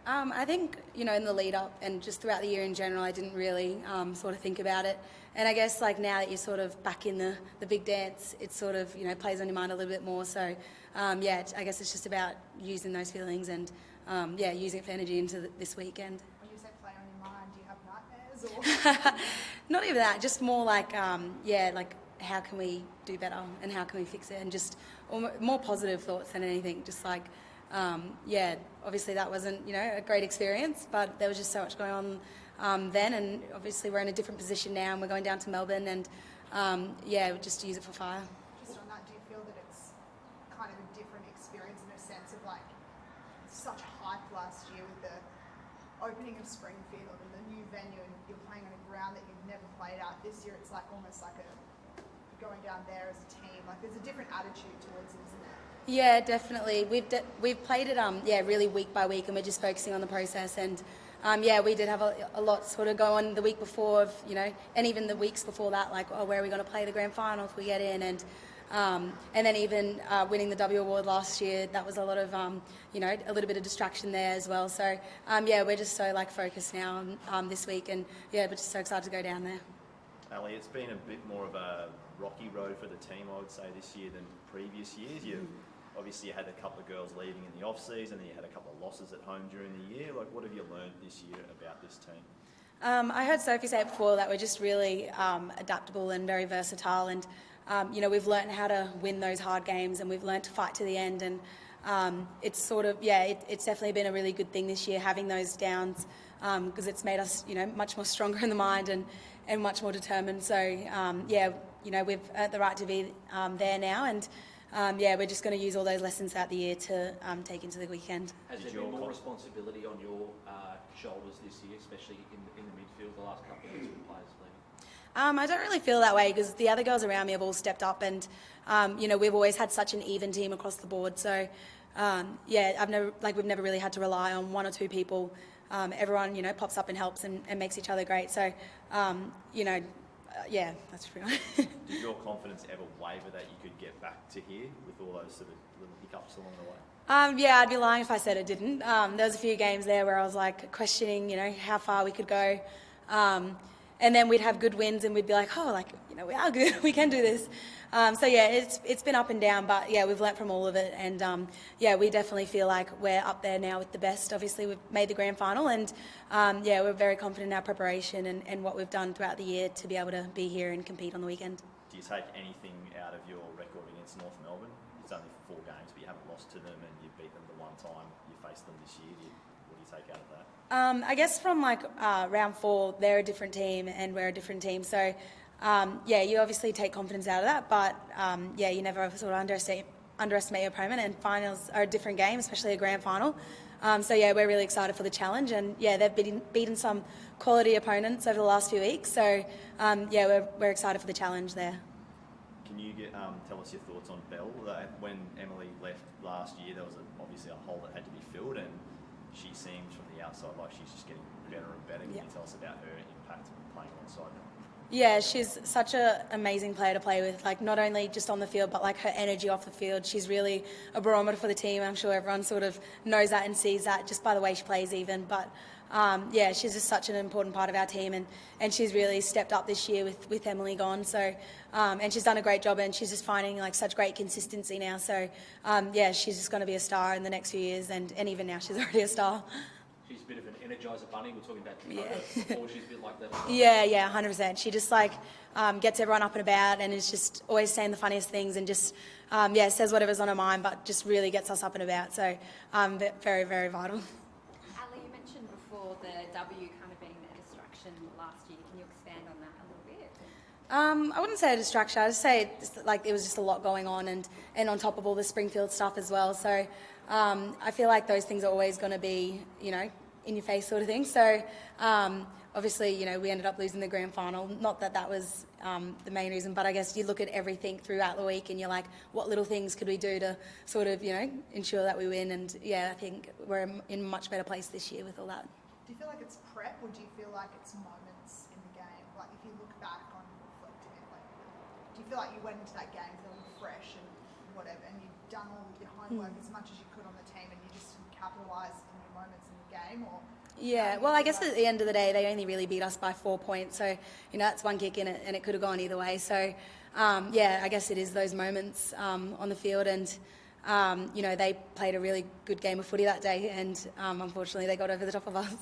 I think, in the lead up and just throughout the year in general, I didn't really sort of think about it. And I guess like now that you're sort of back in the big dance, it sort of, plays on your mind a little bit more. So, I guess it's just about using those feelings and, using it for energy into this weekend. When you say play on your mind, do you have nightmares or? Not even that, just more like, like how can we do better and how can we fix it, and just more positive thoughts than anything. Just like, obviously that wasn't, a great experience, but there was just so much going on then, and obviously we're in a different position now and we're going down to Melbourne and, we'll just use it for fire. Just on that, do you feel that it's kind of a different experience in a sense of like such hype last year with the opening of Springfield and the new venue, and you're playing on a ground that you've never played at? This year it's like almost like going down there as a team. Like there's a different attitude towards it, isn't there? Yeah, definitely. We've played it really week by week, and we're just focusing on the process. And we did have a lot sort of go on the week before, and even the weeks before that, like, where are we going to play the grand final if we get in, and then even winning the W Award last year, that was a lot of a little bit of distraction there as well. So we're just so like focused now on this week, and we're just so excited to go down there. Ali, it's been a bit more of a rocky road for the team, I would say, this year than previous years. Obviously, you had a couple of girls leaving in the off-season, and you had a couple of losses at home during the year. Like, what have you learned this year about this team? I heard Sophie say it before that we're just really adaptable and very versatile, and we've learned how to win those hard games, and we've learned to fight to the end, and it's sort of it's definitely been a really good thing this year having those downs, because it's made us much more stronger in the mind and much more determined. So we've earned the right to be there now, and we're just going to use all those lessons throughout the year to take into the weekend. Has there been more responsibility on your shoulders this year, especially in the midfield, the last couple of years with players leaving? I don't really feel that way because the other girls around me have all stepped up, and we've always had such an even team across the board. So we've never really had to rely on one or two people. Everyone pops up and helps and makes each other great. So that's pretty much. Did your confidence ever waver that you could get back to here with all those sort of little hiccups along the way? I'd be lying if I said it didn't. There was a few games there where I was like questioning, how far we could go. And then we'd have good wins and we'd be like, we are good, we can do this. It's been up and down, but we've learnt from all of it, and we definitely feel like we're up there now with the best. Obviously, we've made the grand final, and we're very confident in our preparation and what we've done throughout the year to be able to be here and compete on the weekend. Do you take anything out of your record against North Melbourne? It's only 4 games, but you haven't lost to them, and you beat them the one time you faced them this year. What do you take out of that? I guess from round 4, they're a different team and we're a different team. So, you obviously take confidence out of that, but you never sort of underestimate your opponent. And finals are a different game, especially a grand final. We're really excited for the challenge, and they've beaten some quality opponents over the last few weeks. So, we're excited for the challenge there. Can you tell us your thoughts on Belle? When Emily left last year, there was obviously a hole that had to be filled, and she seems from the outside like she's just getting better and better. Can you tell us about her impact playing alongside her? Yeah, she's such an amazing player to play with, like not only just on the field, but like her energy off the field. She's really a barometer for the team. I'm sure everyone sort of knows that and sees that just by the way she plays even. But she's just such an important part of our team, and she's really stepped up this year with Emily gone. So, and she's done a great job, and she's just finding like such great consistency now. So, she's just going to be a star in the next few years, and even now she's already a star. She's a bit of an energizer bunny. We're talking about before. She's a bit like that. 100%. She just gets everyone up and about, and is just always saying the funniest things, and just says whatever's on her mind, but just really gets us up and about. So very, very vital. Ali, you mentioned before the W kind of being a distraction last year. Can you expand on that a little bit? I wouldn't say a distraction. I'd just say it was just a lot going on, and on top of all the Springfield stuff as well. So I feel like those things are always going to be, in your face sort of thing. So obviously, we ended up losing the grand final. Not that was the main reason, but I guess you look at everything throughout the week and you're like, what little things could we do to sort of, ensure that we win? And I think we're in a much better place this year with all that. Do you feel like it's prep, or do you feel like it's moments in the game? Like if you look back on reflecting it, do you feel like you went into that game feeling fresh and whatever, and you've done all your homework as much as you could on the team, and you just capitalised in your moments in the game? game, or? Yeah, well, I guess at the end of the day, they only really beat us by 4 points. So, that's one kick in it, and it could have gone either way. So, I guess it is those moments on the field. And, they played a really good game of footy that day. And unfortunately, they got over the top of us.